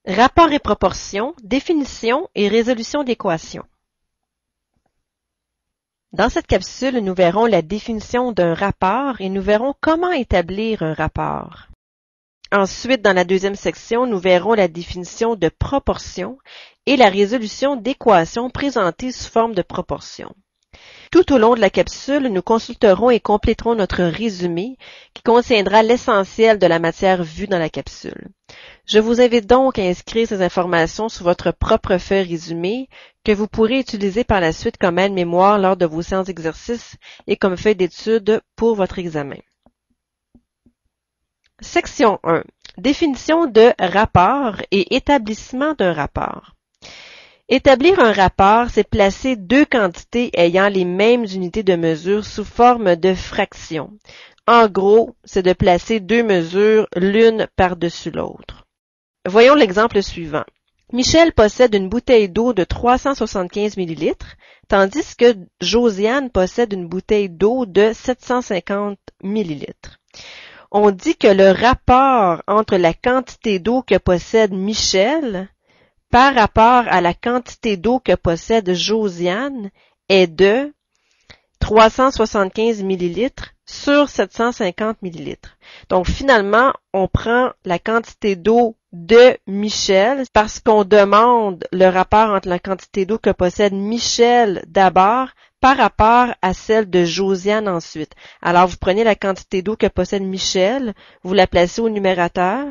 Rapport et proportion, définition et résolution d'équations. Dans cette capsule, nous verrons la définition d'un rapport et nous verrons comment établir un rapport. Ensuite, dans la deuxième section, nous verrons la définition de proportion et la résolution d'équations présentées sous forme de proportion. Tout au long de la capsule, nous consulterons et compléterons notre résumé qui contiendra l'essentiel de la matière vue dans la capsule. Je vous invite donc à inscrire ces informations sur votre propre feuille résumée que vous pourrez utiliser par la suite comme aide-mémoire lors de vos séances d'exercice et comme feuille d'étude pour votre examen. Section 1. Définition de rapport et établissement d'un rapport. Établir un rapport, c'est placer deux quantités ayant les mêmes unités de mesure sous forme de fractions. En gros, c'est de placer deux mesures l'une par-dessus l'autre. Voyons l'exemple suivant. Michel possède une bouteille d'eau de 375 ml, tandis que Josiane possède une bouteille d'eau de 750 ml. On dit que le rapport entre la quantité d'eau que possède Michel par rapport à la quantité d'eau que possède Josiane est de 375 ml sur 750 ml. Donc finalement, on prend la quantité d'eau de Michel parce qu'on demande le rapport entre la quantité d'eau que possède Michel d'abord par rapport à celle de Josiane ensuite. Alors vous prenez la quantité d'eau que possède Michel, vous la placez au numérateur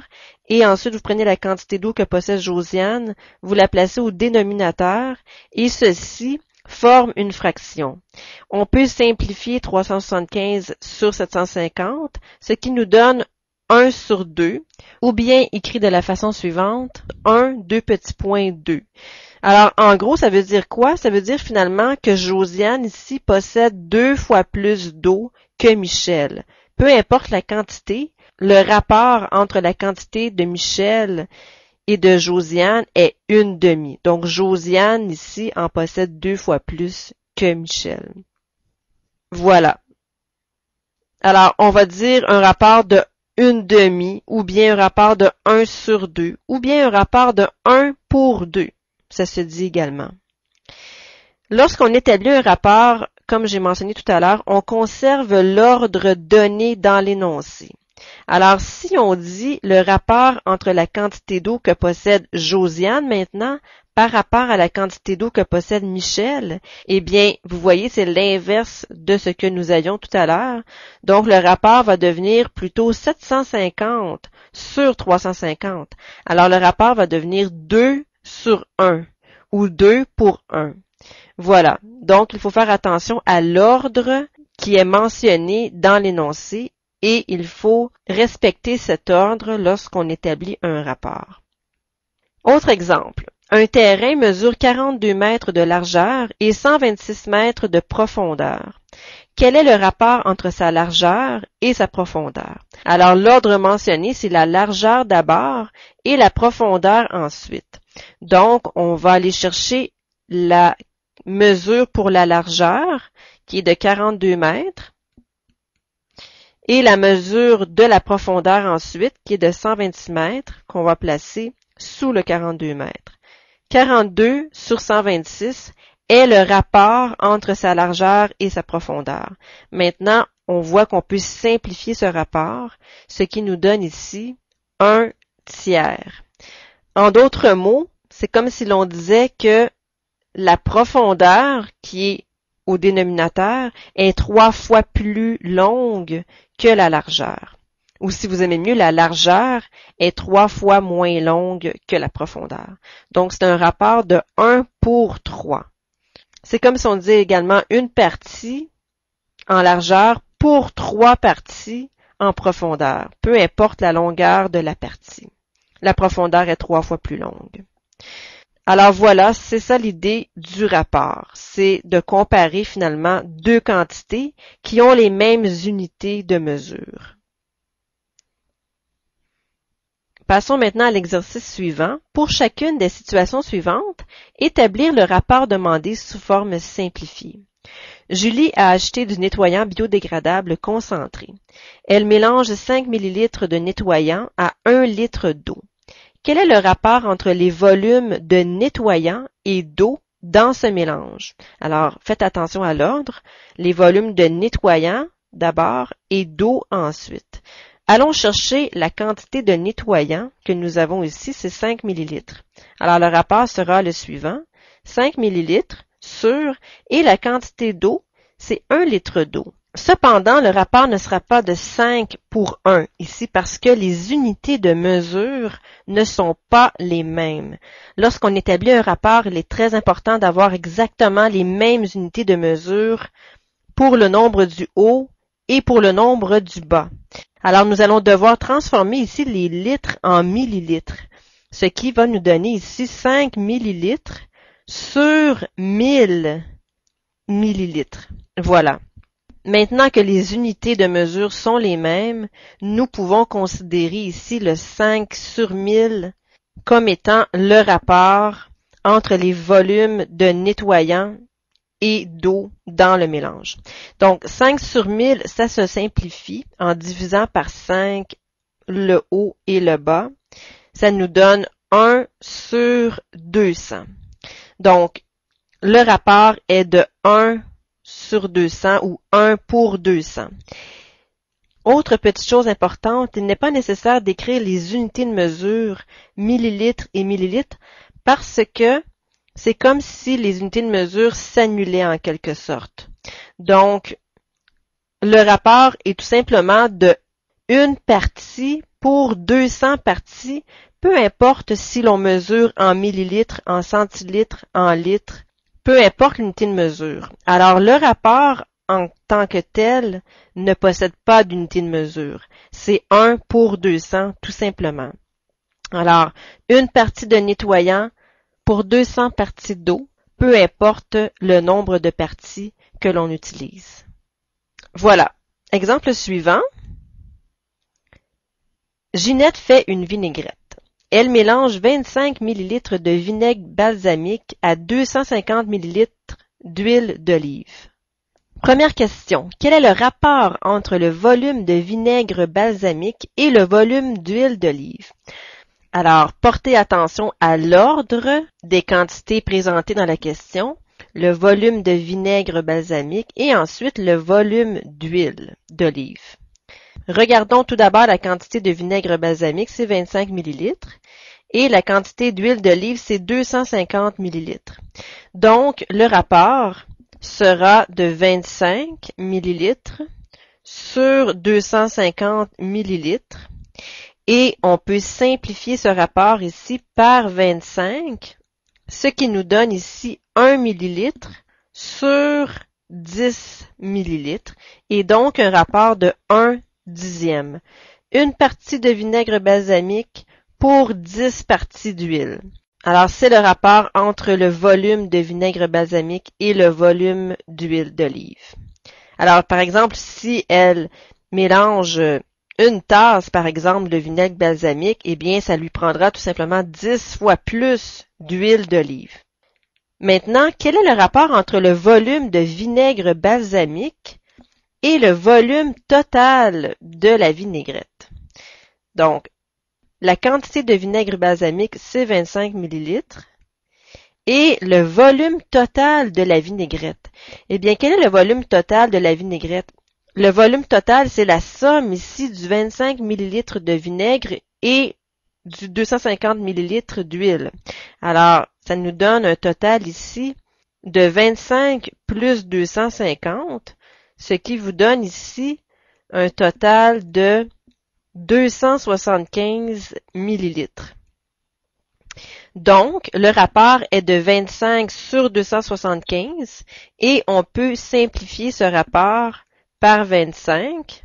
et ensuite vous prenez la quantité d'eau que possède Josiane, vous la placez au dénominateur et ceci forme une fraction. On peut simplifier 375 sur 750, ce qui nous donne 1 sur 2, ou bien écrit de la façon suivante, 1, 2 petits points 2. Alors, en gros, ça veut dire quoi? Ça veut dire finalement que Josiane ici possède 2 fois plus d'eau que Michel. Peu importe la quantité, le rapport entre la quantité de Michel et de Josiane est 1/2. Donc, Josiane, ici, en possède 2 fois plus que Michel. Voilà. Alors, on va dire un rapport de 1/2, ou bien un rapport de 1 sur 2, ou bien un rapport de 1 pour 2. Ça se dit également. Lorsqu'on établit un rapport, comme j'ai mentionné tout à l'heure, on conserve l'ordre donné dans l'énoncé. Alors, si on dit le rapport entre la quantité d'eau que possède Josiane maintenant par rapport à la quantité d'eau que possède Michel, eh bien, vous voyez, c'est l'inverse de ce que nous avions tout à l'heure. Donc, le rapport va devenir plutôt 750 sur 350. Alors, le rapport va devenir 2 sur 1 ou 2 pour 1. Voilà. Donc, il faut faire attention à l'ordre qui est mentionné dans l'énoncé et il faut respecter cet ordre lorsqu'on établit un rapport. Autre exemple. Un terrain mesure 42 mètres de largeur et 126 mètres de profondeur. Quel est le rapport entre sa largeur et sa profondeur? Alors, l'ordre mentionné, c'est la largeur d'abord et la profondeur ensuite. Donc, on va aller chercher la mesure pour la largeur, qui est de 42 mètres, et la mesure de la profondeur ensuite, qui est de 126 mètres, qu'on va placer sous le 42 mètres. 42 sur 126 est le rapport entre sa largeur et sa profondeur. Maintenant, on voit qu'on peut simplifier ce rapport, ce qui nous donne ici 1/3. En d'autres mots, c'est comme si l'on disait que la profondeur, qui est au dénominateur, est 3 fois plus longue que la largeur. Ou si vous aimez mieux, la largeur est 3 fois moins longue que la profondeur. Donc, c'est un rapport de 1 pour 3. C'est comme si on disait également une partie en largeur pour 3 parties en profondeur, peu importe la longueur de la partie. La profondeur est 3 fois plus longue. Alors voilà, c'est ça l'idée du rapport. C'est de comparer finalement deux quantités qui ont les mêmes unités de mesure. Passons maintenant à l'exercice suivant. Pour chacune des situations suivantes, établir le rapport demandé sous forme simplifiée. Julie a acheté du nettoyant biodégradable concentré. Elle mélange 5 ml de nettoyant à 1 litre d'eau. quel est le rapport entre les volumes de nettoyant et d'eau dans ce mélange? Alors, faites attention à l'ordre. Les volumes de nettoyant d'abord et d'eau ensuite. Allons chercher la quantité de nettoyant que nous avons ici, c'est 5 ml. Alors, le rapport sera le suivant. 5 ml sur, et la quantité d'eau, c'est 1 litre d'eau. Cependant, le rapport ne sera pas de 5 pour 1 ici parce que les unités de mesure ne sont pas les mêmes. Lorsqu'on établit un rapport, il est très important d'avoir exactement les mêmes unités de mesure pour le nombre du haut et pour le nombre du bas. Alors, nous allons devoir transformer ici les litres en millilitres, ce qui va nous donner ici 5 millilitres sur 1000 millilitres. Voilà. Maintenant que les unités de mesure sont les mêmes, nous pouvons considérer ici le 5 sur 1000 comme étant le rapport entre les volumes de nettoyant et d'eau dans le mélange. Donc, 5 sur 1000, ça se simplifie en divisant par 5 le haut et le bas. Ça nous donne 1 sur 200. Donc, le rapport est de 1 sur 200 ou 1 pour 200. Autre petite chose importante, il n'est pas nécessaire d'écrire les unités de mesure millilitres et millilitres parce que c'est comme si les unités de mesure s'annulaient en quelque sorte. Donc, le rapport est tout simplement de 1 partie pour 200 parties, peu importe si l'on mesure en millilitres, en centilitres, en litres, peu importe l'unité de mesure. Alors, le rapport en tant que tel ne possède pas d'unité de mesure. C'est 1 pour 200, tout simplement. Alors, 1 partie de nettoyant pour 200 parties d'eau, peu importe le nombre de parties que l'on utilise. Voilà. Exemple suivant. Ginette fait une vinaigrette. Elle mélange 25 ml de vinaigre balsamique à 250 ml d'huile d'olive. Première question. Quel est le rapport entre le volume de vinaigre balsamique et le volume d'huile d'olive? Alors, portez attention à l'ordre des quantités présentées dans la question, le volume de vinaigre balsamique et ensuite le volume d'huile d'olive. Regardons tout d'abord la quantité de vinaigre balsamique, c'est 25 ml, et la quantité d'huile d'olive, c'est 250 ml. Donc, le rapport sera de 25 ml sur 250 ml. Et on peut simplifier ce rapport ici par 25, ce qui nous donne ici 1 ml sur 10 ml, et donc un rapport de 1 dixième. Une partie de vinaigre balsamique pour 10 parties d'huile. Alors, c'est le rapport entre le volume de vinaigre balsamique et le volume d'huile d'olive. Alors, par exemple, si elle mélange une tasse, par exemple, de vinaigre balsamique, eh bien, ça lui prendra tout simplement 10 fois plus d'huile d'olive. Maintenant, quel est le rapport entre le volume de vinaigre balsamique et le volume total de la vinaigrette? Donc, la quantité de vinaigre balsamique, c'est 25 ml. Et le volume total de la vinaigrette. Eh bien, quel est le volume total de la vinaigrette? Le volume total, c'est la somme ici du 25 ml de vinaigre et du 250 ml d'huile. Alors, ça nous donne un total ici de 25 plus 250, ce qui vous donne ici un total de 275 millilitres. Donc, le rapport est de 25 sur 275 et on peut simplifier ce rapport par 25,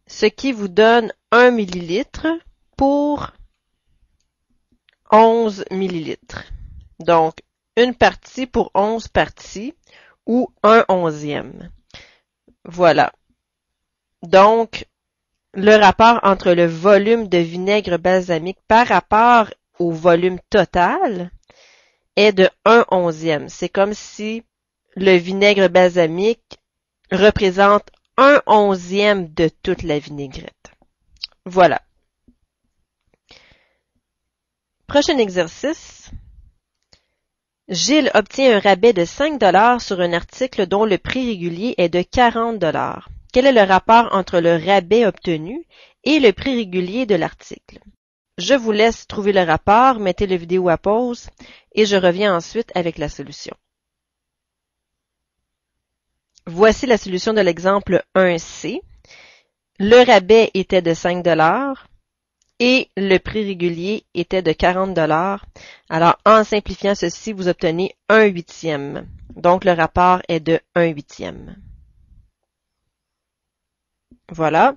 ce qui vous donne 1 millilitre pour 11 millilitres. Donc, une partie pour 11 parties ou 1/11e. Voilà. Donc, le rapport entre le volume de vinaigre balsamique par rapport au volume total est de 1/11e. C'est comme si le vinaigre balsamique représente 1/11e de toute la vinaigrette. Voilà. Prochain exercice. Gilles obtient un rabais de 5 $ sur un article dont le prix régulier est de 40 $. Quel est le rapport entre le rabais obtenu et le prix régulier de l'article? Je vous laisse trouver le rapport, mettez la vidéo à pause et je reviens ensuite avec la solution. Voici la solution de l'exemple 1C. Le rabais était de 5 $ et le prix régulier était de 40 $. Alors, en simplifiant ceci, vous obtenez 1/8. Donc, le rapport est de 1/8. Voilà.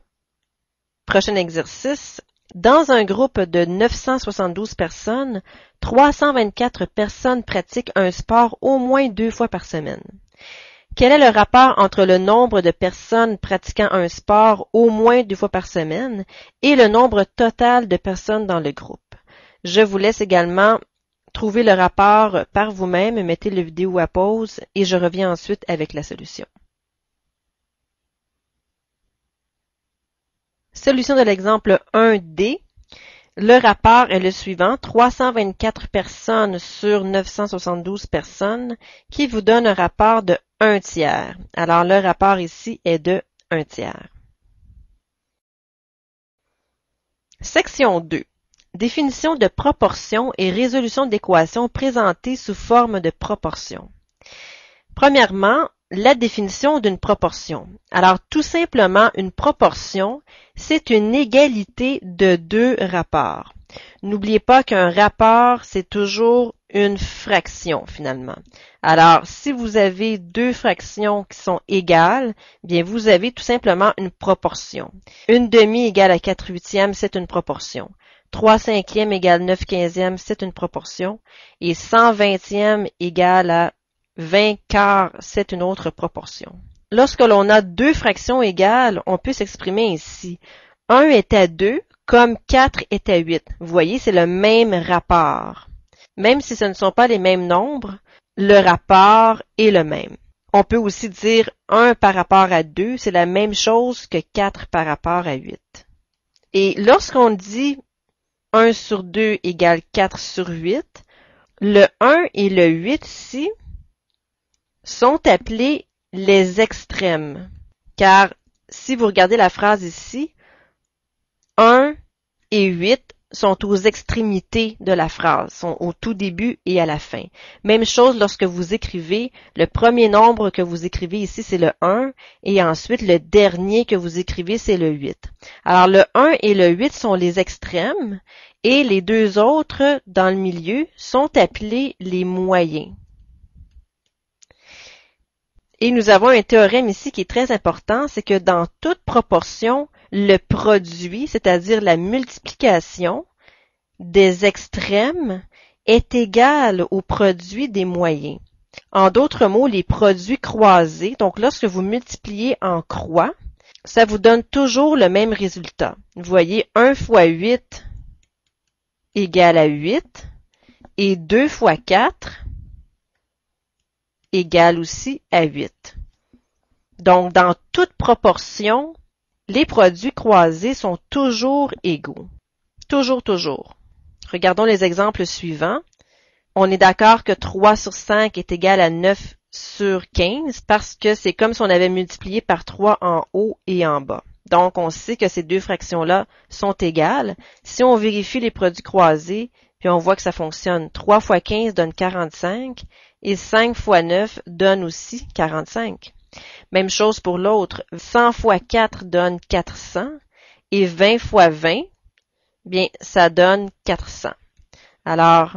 Prochain exercice. Dans un groupe de 972 personnes, 324 personnes pratiquent un sport au moins 2 fois par semaine. Quel est le rapport entre le nombre de personnes pratiquant un sport au moins 2 fois par semaine et le nombre total de personnes dans le groupe? Je vous laisse également trouver le rapport par vous-même, mettez la vidéo à pause et je reviens ensuite avec la solution. Solution de l'exemple 1D. Le rapport est le suivant, 324 personnes sur 972 personnes, qui vous donne un rapport de 1/3. Alors, le rapport ici est de 1/3. Section 2. Définition de proportion et résolution d'équations présentées sous forme de proportion. Premièrement, la définition d'une proportion. Alors, tout simplement, une proportion, c'est une égalité de 2 rapports. N'oubliez pas qu'un rapport, c'est toujours une fraction, finalement. Alors, si vous avez 2 fractions qui sont égales, bien, vous avez tout simplement une proportion. 1/2 égale à 4/8, c'est une proportion. 3/5 égale 9/15, c'est une proportion. Et 120 égale à 20 quarts, c'est une autre proportion. Lorsque l'on a 2 fractions égales, on peut s'exprimer ainsi. 1 est à 2, comme 4 est à 8. Vous voyez, c'est le même rapport. Même si ce ne sont pas les mêmes nombres, le rapport est le même. On peut aussi dire 1 par rapport à 2, c'est la même chose que 4 par rapport à 8. Et lorsqu'on dit 1 sur 2 égale 4 sur 8, le 1 et le 8 ici sont appelés les extrêmes. Car si vous regardez la phrase ici, 1 et 8 sont aux extrémités de la phrase, sont au tout début et à la fin. Même chose lorsque vous écrivez, le premier nombre que vous écrivez ici, c'est le 1, et ensuite le dernier que vous écrivez, c'est le 8. Alors le 1 et le 8 sont les extrêmes, et les deux autres, dans le milieu, sont appelés les moyens. Et nous avons un théorème ici qui est très important, c'est que dans toute proportion, le produit, c'est-à-dire la multiplication des extrêmes, est égal au produit des moyens. En d'autres mots, les produits croisés, donc lorsque vous multipliez en croix, ça vous donne toujours le même résultat. Vous voyez, 1 fois 8 égale à 8 et 2 fois 4 égale aussi à 8. Donc, dans toute proportion, les produits croisés sont toujours égaux. Toujours, toujours. Regardons les exemples suivants. On est d'accord que 3 sur 5 est égal à 9 sur 15 parce que c'est comme si on avait multiplié par 3 en haut et en bas. Donc, on sait que ces deux fractions-là sont égales. Si on vérifie les produits croisés, puis on voit que ça fonctionne. 3 fois 15 donne 45 et 5 fois 9 donne aussi 45. Même chose pour l'autre. 100 fois 4 donne 400 et 20 fois 20, bien, ça donne 400. Alors,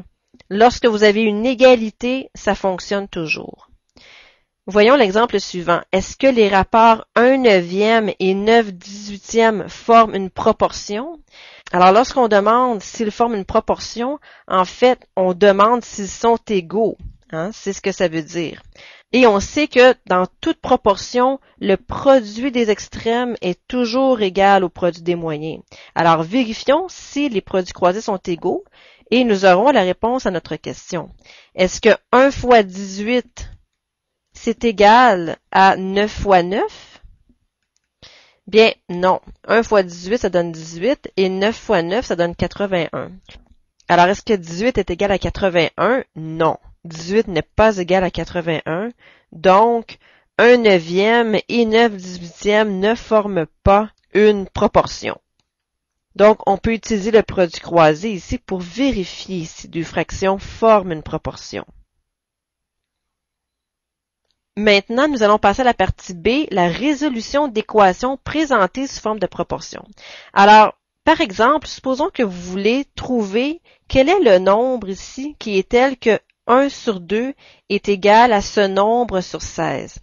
lorsque vous avez une égalité, ça fonctionne toujours. Voyons l'exemple suivant. Est-ce que les rapports 1/9 et 9/18 forment une proportion? Alors, lorsqu'on demande s'ils forment une proportion, en fait, on demande s'ils sont égaux. C'est ce que ça veut dire. Et on sait que dans toute proportion, le produit des extrêmes est toujours égal au produit des moyens. Alors, vérifions si les produits croisés sont égaux et nous aurons la réponse à notre question. Est-ce que 1 fois 18, c'est égal à 9 fois 9? Bien, non. 1 fois 18, ça donne 18 et 9 fois 9, ça donne 81. Alors, est-ce que 18 est égal à 81? Non. 18 n'est pas égal à 81. Donc, 1 neuvième et 9 dixièmes ne forment pas une proportion. Donc, on peut utiliser le produit croisé ici pour vérifier si deux fractions forment une proportion. Maintenant, nous allons passer à la partie B, la résolution d'équations présentées sous forme de proportion. Alors, par exemple, supposons que vous voulez trouver quel est le nombre ici qui est tel que 1 sur 2 est égal à ce nombre sur 16.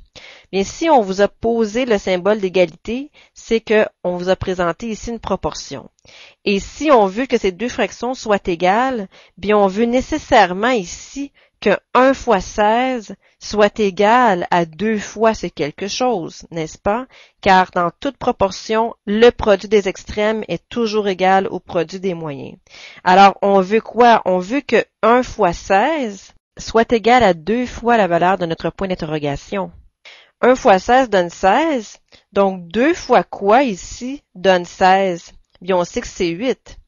Bien, si on vous a posé le symbole d'égalité, c'est qu'on vous a présenté ici une proportion. Et si on veut que ces deux fractions soient égales, bien, on veut nécessairement ici que 1 fois 16 soit égal à 2 fois ce quelque chose, n'est-ce pas? Car dans toute proportion, le produit des extrêmes est toujours égal au produit des moyens. Alors, on veut quoi? On veut que 1 fois 16 soit égal à 2 fois la valeur de notre point d'interrogation. 1 fois 16 donne 16, donc 2 fois quoi ici donne 16? Bien, on sait que c'est 8.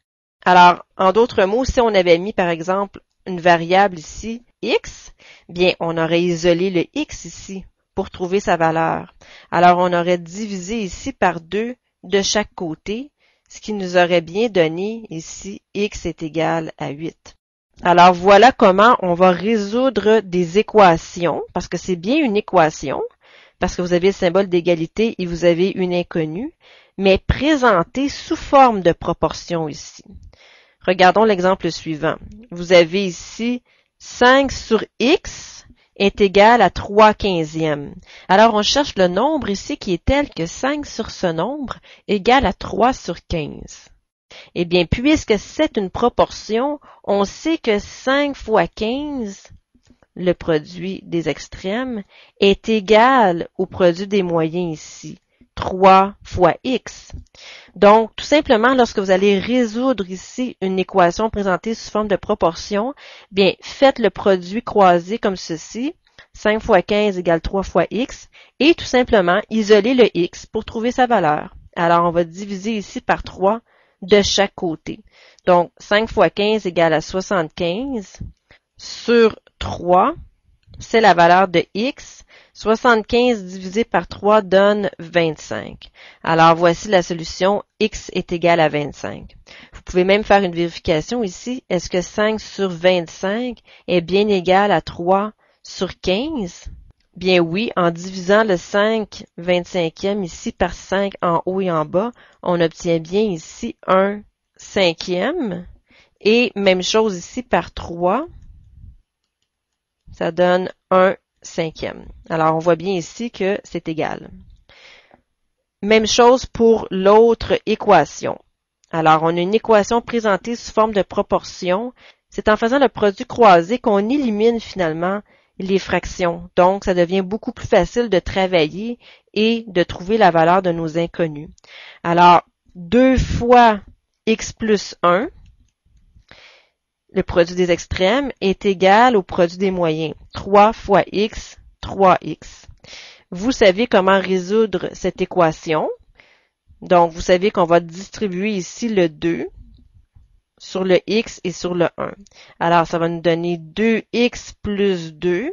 Alors, en d'autres mots, si on avait mis, par exemple, une variable ici, x, bien, on aurait isolé le x ici pour trouver sa valeur. Alors, on aurait divisé ici par 2 de chaque côté, ce qui nous aurait bien donné ici x est égal à 8. Alors, voilà comment on va résoudre des équations, parce que c'est bien une équation, parce que vous avez le symbole d'égalité et vous avez une inconnue, mais présentée sous forme de proportion ici. Regardons l'exemple suivant. Vous avez ici 5 sur x est égal à 3 quinzièmes. Alors, on cherche le nombre ici qui est tel que 5 sur ce nombre égale à 3 sur 15. Eh bien, puisque c'est une proportion, on sait que 5 fois 15, le produit des extrêmes, est égal au produit des moyens ici, 3 fois x. Donc, tout simplement, lorsque vous allez résoudre ici une équation présentée sous forme de proportion, bien, faites le produit croisé comme ceci, 5 fois 15 égale 3 fois x, et tout simplement, isolez le x pour trouver sa valeur. Alors, on va diviser ici par 3 de chaque côté. Donc, 5 fois 15 égale à 75 sur 3, c'est la valeur de x. 75 divisé par 3 donne 25. Alors, voici la solution. X est égal à 25. Vous pouvez même faire une vérification ici. Est-ce que 5 sur 25 est bien égal à 3 sur 15? Bien oui, en divisant le 5 25e ici par 5 en haut et en bas, on obtient bien ici 1 cinquième. Et même chose ici par 3. Ça donne 1 cinquième. Alors, on voit bien ici que c'est égal. Même chose pour l'autre équation. Alors, on a une équation présentée sous forme de proportion. C'est en faisant le produit croisé qu'on élimine finalement les fractions. Donc, ça devient beaucoup plus facile de travailler et de trouver la valeur de nos inconnus. Alors, 2 fois x plus 1, le produit des extrêmes, est égal au produit des moyens. 3 fois x, 3x. Vous savez comment résoudre cette équation. Donc, vous savez qu'on va distribuer ici le 2 sur le x et sur le 1. Alors, ça va nous donner 2x plus 2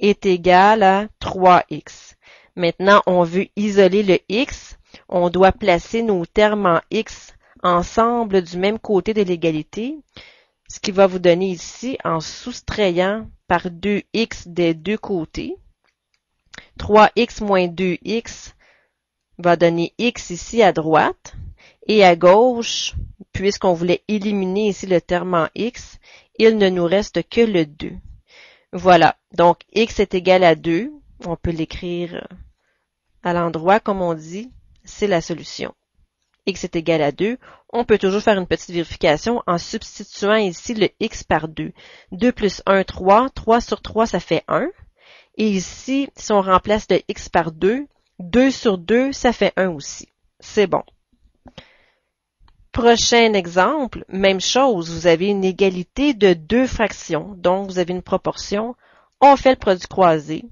est égal à 3x. Maintenant, on veut isoler le x. On doit placer nos termes en x ensemble du même côté de l'égalité, ce qui va vous donner ici, en soustrayant par 2x des deux côtés, 3x moins 2x va donner x ici à droite, et à gauche, puisqu'on voulait éliminer ici le terme en x, il ne nous reste que le 2. Voilà, donc x est égal à 2, on peut l'écrire à l'endroit comme on dit, c'est la solution. X est égal à 2, on peut toujours faire une petite vérification en substituant ici le x par 2. 2 plus 1, 3. 3 sur 3, ça fait 1. Et ici, si on remplace le x par 2, 2 sur 2, ça fait 1 aussi. C'est bon. Prochain exemple, même chose, vous avez une égalité de deux fractions, donc vous avez une proportion. On fait le produit croisé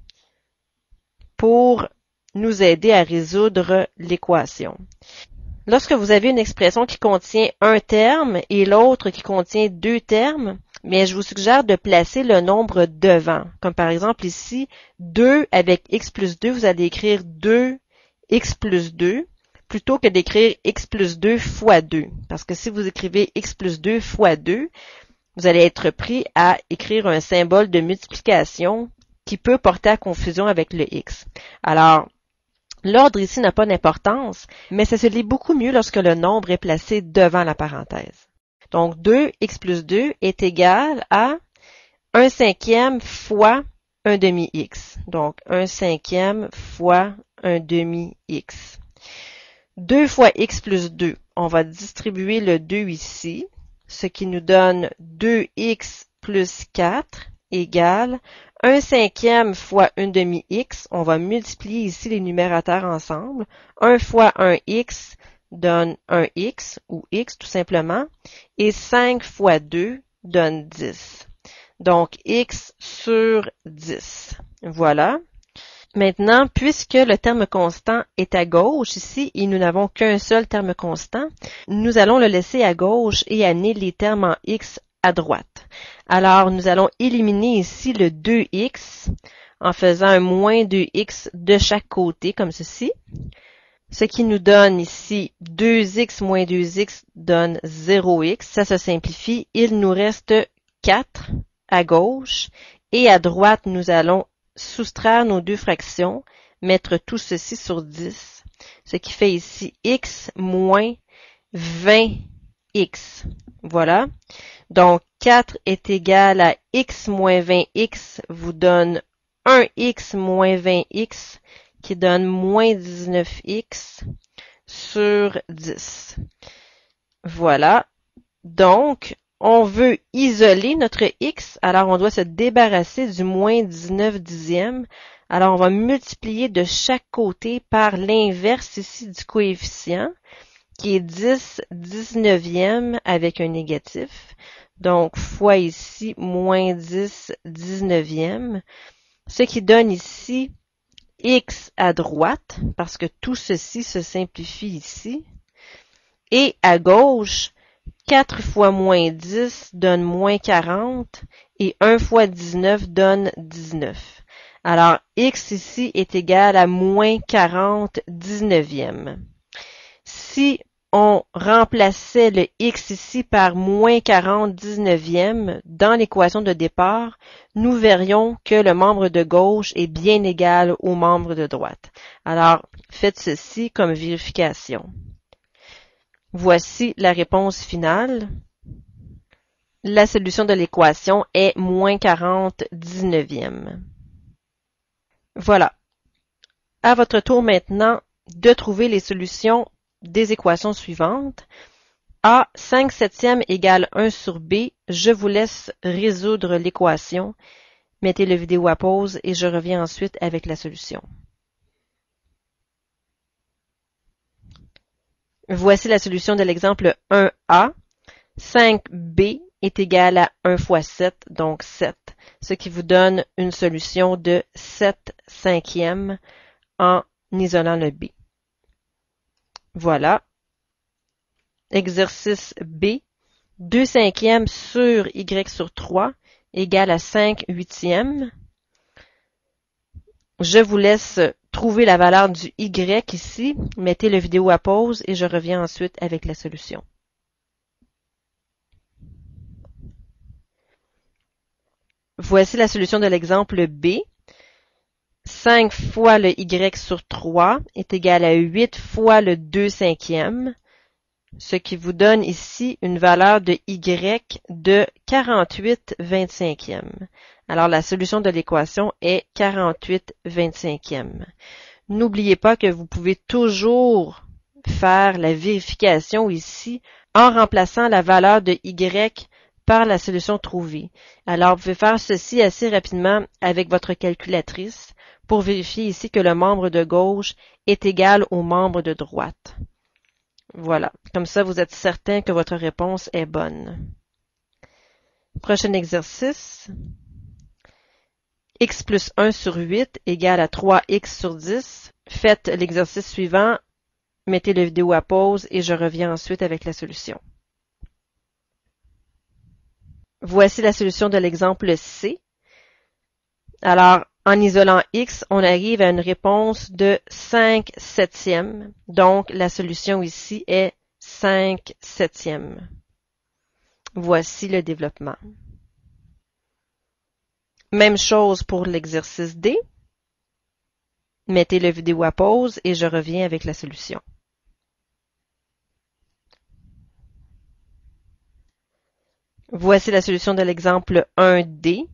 pour nous aider à résoudre l'équation. Lorsque vous avez une expression qui contient un terme et l'autre qui contient deux termes, mais je vous suggère de placer le nombre devant. Comme par exemple ici, 2 avec x plus 2, vous allez écrire 2x plus 2 plutôt que d'écrire x plus 2 fois 2. Parce que si vous écrivez x plus 2 fois 2, vous allez être pris à écrire un symbole de multiplication qui peut porter à confusion avec le x. Alors, l'ordre ici n'a pas d'importance, mais ça se lit beaucoup mieux lorsque le nombre est placé devant la parenthèse. Donc, 2x plus 2 est égal à 1/5 fois 1 demi-x. Donc, 1/5 fois 1 demi-x. 2 fois x plus 2, on va distribuer le 2 ici, ce qui nous donne 2x plus 4 égale 1/5 fois 1 demi-x. On va multiplier ici les numérateurs ensemble. 1 fois 1x donne 1x, ou x tout simplement, et 5 fois 2 donne 10. Donc, x sur 10. Voilà. Maintenant, puisque le terme constant est à gauche ici, et nous n'avons qu'un seul terme constant, nous allons le laisser à gauche et amener les termes en x à droite. Alors, nous allons éliminer ici le 2x en faisant un moins 2x de chaque côté, comme ceci. Ce qui nous donne ici 2x moins 2x donne 0x. Ça se simplifie. Il nous reste 4 à gauche. Et à droite, nous allons soustraire nos deux fractions, mettre tout ceci sur 10. Ce qui fait ici x moins 20x. Voilà. Donc, 4 est égal à x moins 20x vous donne 1x moins 20x qui donne moins 19x sur 10. Voilà. Donc, on veut isoler notre x, alors on doit se débarrasser du moins 19 dixièmes. Alors, on va multiplier de chaque côté par l'inverse ici du coefficient, qui est 10 19e avec un négatif. Donc, fois ici, moins 10 19e, ce qui donne ici x à droite, parce que tout ceci se simplifie ici. Et à gauche, 4 fois moins 10 donne moins 40, et 1 fois 19 donne 19. Alors, x ici est égal à moins 40 19e. Si on remplaçait le x ici par moins 40 19e dans l'équation de départ, nous verrions que le membre de gauche est bien égal au membre de droite. Alors, faites ceci comme vérification. Voici la réponse finale. La solution de l'équation est moins 40 19e. Voilà. À votre tour maintenant de trouver les solutions des équations suivantes. A 5/7 égale 1 sur B. Je vous laisse résoudre l'équation. Mettez la vidéo à pause et je reviens ensuite avec la solution. Voici la solution de l'exemple 1A. 5B est égal à 1 fois 7, donc 7, ce qui vous donne une solution de 7/5 en isolant le B. Voilà. Exercice B. 2/5 sur y sur 3 égale à 5/8. Je vous laisse trouver la valeur du y ici. Mettez la vidéo à pause et je reviens ensuite avec la solution. Voici la solution de l'exemple B. 5 fois le y sur 3 est égal à 8 fois le 2/5, ce qui vous donne ici une valeur de y de 48/25. Alors, la solution de l'équation est 48/25. N'oubliez pas que vous pouvez toujours faire la vérification ici en remplaçant la valeur de y par la solution trouvée. Alors, vous pouvez faire ceci assez rapidement avec votre calculatrice pour vérifier ici que le membre de gauche est égal au membre de droite. Voilà. Comme ça, vous êtes certain que votre réponse est bonne. Prochain exercice. X plus 1 sur 8 égale à 3x sur 10. Faites l'exercice suivant mettez la vidéo à pause et je reviens ensuite avec la solution. Voici la solution de l'exemple C. Alors, en isolant x, on arrive à une réponse de 5 septièmes. Donc, la solution ici est 5 septièmes. Voici le développement. Même chose pour l'exercice D. Mettez la vidéo à pause et je reviens avec la solution. Voici la solution de l'exemple 1D.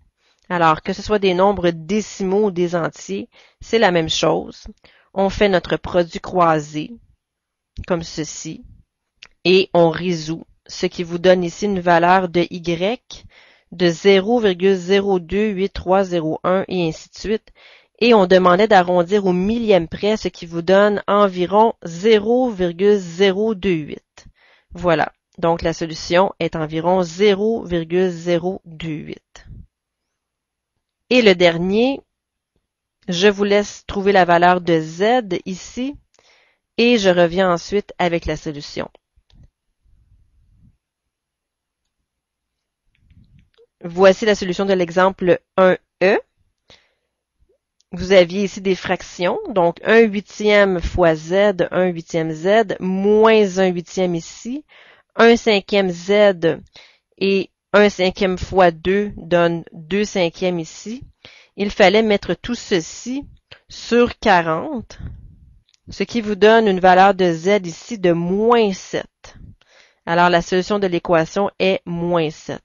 Alors, que ce soit des nombres décimaux ou des entiers, c'est la même chose. On fait notre produit croisé, comme ceci, et on résout, ce qui vous donne ici une valeur de y de 0,028301 et ainsi de suite. Et on demandait d'arrondir au millième près, ce qui vous donne environ 0,028. Voilà. Donc, la solution est environ 0,028. Et le dernier, je vous laisse trouver la valeur de z ici et je reviens ensuite avec la solution. Voici la solution de l'exemple 1e. Vous aviez ici des fractions, donc 1 huitième fois z, 1 huitième z, moins 1 huitième ici, 1 cinquième z et 1 cinquième fois 2 donne 2 cinquièmes ici. Il fallait mettre tout ceci sur 40, ce qui vous donne une valeur de z ici de moins 7. Alors la solution de l'équation est moins 7.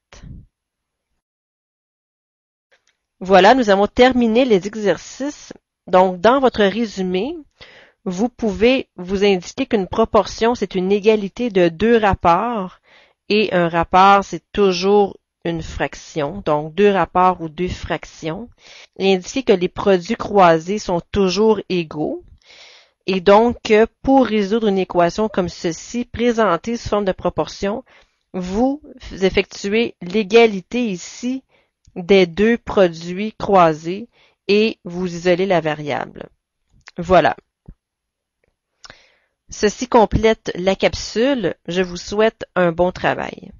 Voilà, nous avons terminé les exercices. Donc, dans votre résumé, vous pouvez vous indiquer qu'une proportion, c'est une égalité de deux rapports et un rapport, c'est toujours une fraction. Donc, deux rapports ou deux fractions. Et indiquer que les produits croisés sont toujours égaux. Et donc, pour résoudre une équation comme ceci, présentée sous forme de proportion, vous effectuez l'égalité ici des deux produits croisés et vous isolez la variable. Voilà. Ceci complète la capsule. Je vous souhaite un bon travail.